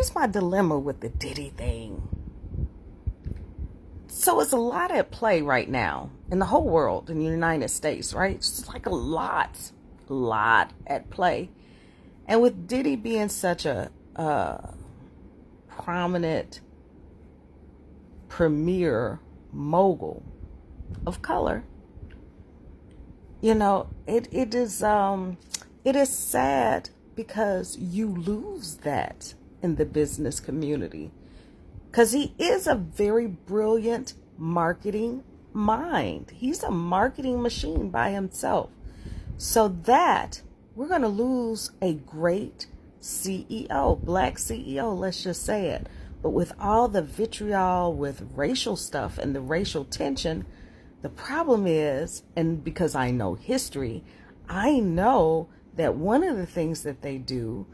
here's my dilemma with the Diddy thing. So it's a lot at play right now in the whole world, in the United States, right? It's like a lot at play. And with Diddy being such a prominent premier mogul of color, it is sad because you lose that in the business community, because he is a very brilliant marketing mind. He's a marketing machine by himself. So that we're going to lose a great CEO, black CEO, let's just say it. But with all the vitriol with racial stuff and the racial tension, the problem is, and because I know history, I know that one of the things that they do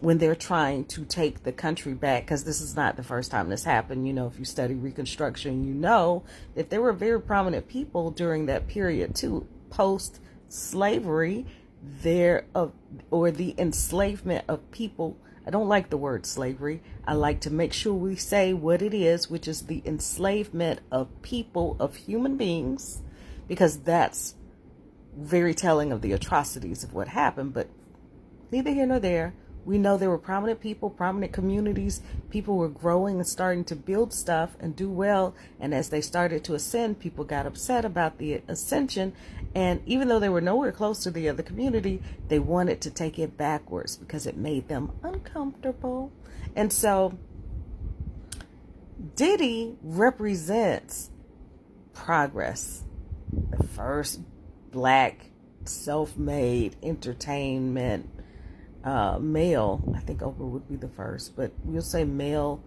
when they're trying to take the country back, because this is not the first time this happened. If you study Reconstruction, you know that there were very prominent people during that period too, post-slavery, or the enslavement of people. I don't like the word slavery. I like to make sure we say what it is, which is the enslavement of people, of human beings, because that's very telling of the atrocities of what happened. But neither here nor there. We know there were prominent people, prominent communities. People were growing and starting to build stuff and do well. And as they started to ascend, people got upset about the ascension. And even though they were nowhere close to the other community, they wanted to take it backwards because it made them uncomfortable. And so Diddy represents progress. The first black self-made entertainment male, I think Oprah would be the first, but we'll say male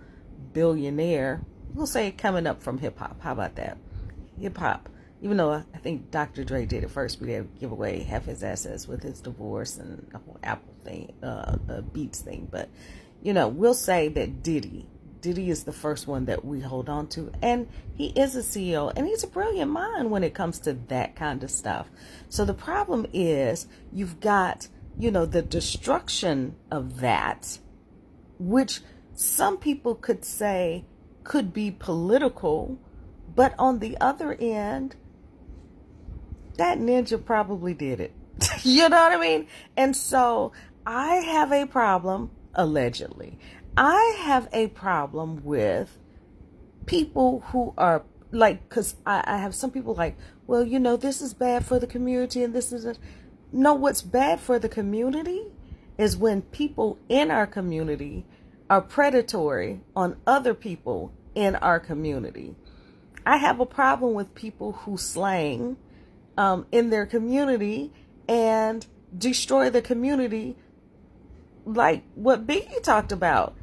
billionaire. We'll say coming up from hip hop. How about that? Hip hop. Even though I think Dr. Dre did it first, we had to give away half his assets with his divorce and the whole Apple thing, Beats thing. But, we'll say that Diddy is the first one that we hold on to. And he is a CEO, and he's a brilliant mind when it comes to that kind of stuff. So the problem is you've got the destruction of that, which some people could say could be political, but on the other end, that ninja probably did it. You know what I mean? And so I have a problem, allegedly. I have a problem with people who are like, because I have some people like, well, this is bad for the community and this is No, what's bad for the community is when people in our community are predatory on other people in our community. I have a problem with people who slang in their community and destroy the community, like what Biggie talked about.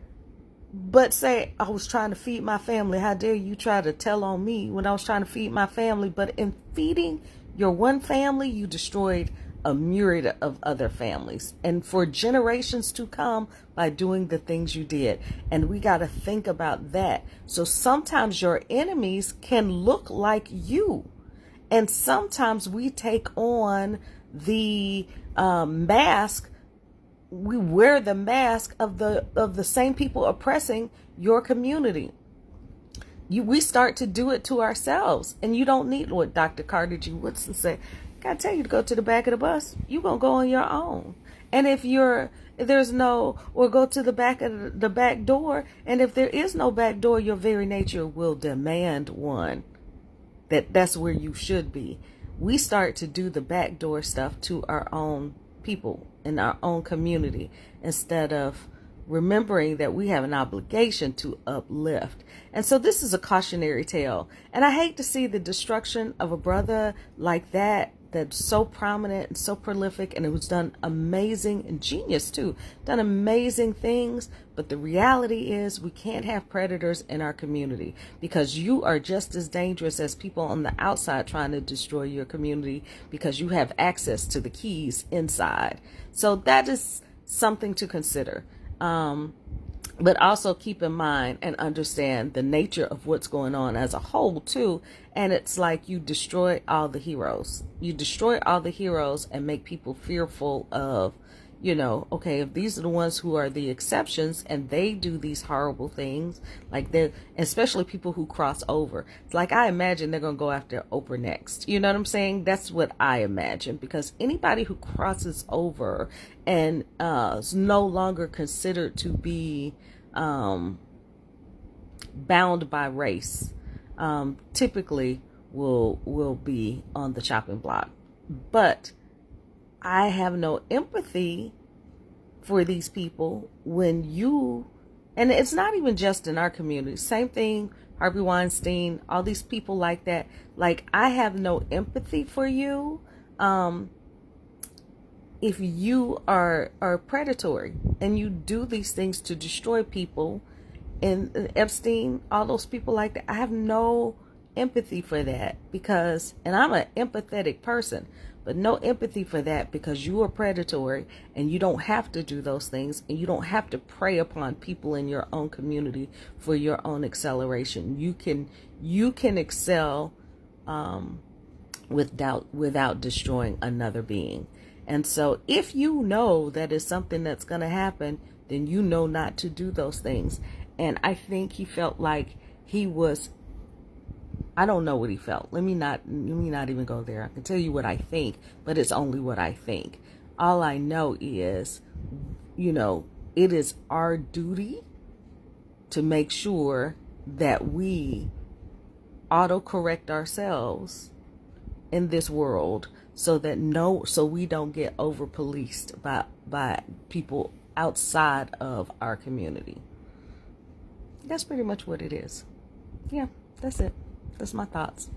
But say, I was trying to feed my family. How dare you try to tell on me when I was trying to feed my family? But in feeding your one family, you destroyed a myriad of other families, and for generations to come, by doing the things you did. And we got to think about that. So sometimes your enemies can look like you, and sometimes we take on the mask. We wear the mask of the same people oppressing your community. We start to do it to ourselves, and you don't need what Dr. Carter G. Woodson said. I tell you to go to the back of the bus, you're going to go on your own. And if there's no, or go to the back of the back door, and if there is no back door, your very nature will demand one. That's where you should be. We start to do the back door stuff to our own people in our own community instead of remembering that we have an obligation to uplift. And so this is a cautionary tale. And I hate to see the destruction of a brother like that's so prominent and so prolific, and who's done amazing, and genius too, done amazing things. But the reality is we can't have predators in our community, because you are just as dangerous as people on the outside trying to destroy your community, because you have access to the keys inside. So that is something to consider. But also keep in mind and understand the nature of what's going on as a whole too. And it's like you destroy all the heroes. You destroy all the heroes and make people fearful of, Okay, if these are the ones who are the exceptions and they do these horrible things, like they're, especially people who cross over, it's like I imagine they're going to go after Oprah next. You know what I'm saying? That's what I imagine, because anybody who crosses over and is no longer considered to be bound by race, typically will be on the chopping block. But I have no empathy for these people when and it's not even just in our community. Same thing, Harvey Weinstein, all these people like that. Like, I have no empathy for you if you are predatory and you do these things to destroy people. And Epstein, all those people like that, I have no empathy for that, and I'm an empathetic person, but no empathy for that, because you are predatory and you don't have to do those things, and you don't have to prey upon people in your own community for your own acceleration. You can excel without destroying another being. And so if you know that is something that's going to happen, then you know not to do those things. And I think he felt like he was, I don't know what he felt. Let me not even go there. I can tell you what I think, but it's only what I think. All I know is, it is our duty to make sure that we autocorrect ourselves in this world, so we don't get over policed by people outside of our community. That's pretty much what it is. Yeah, that's it. That's my thoughts.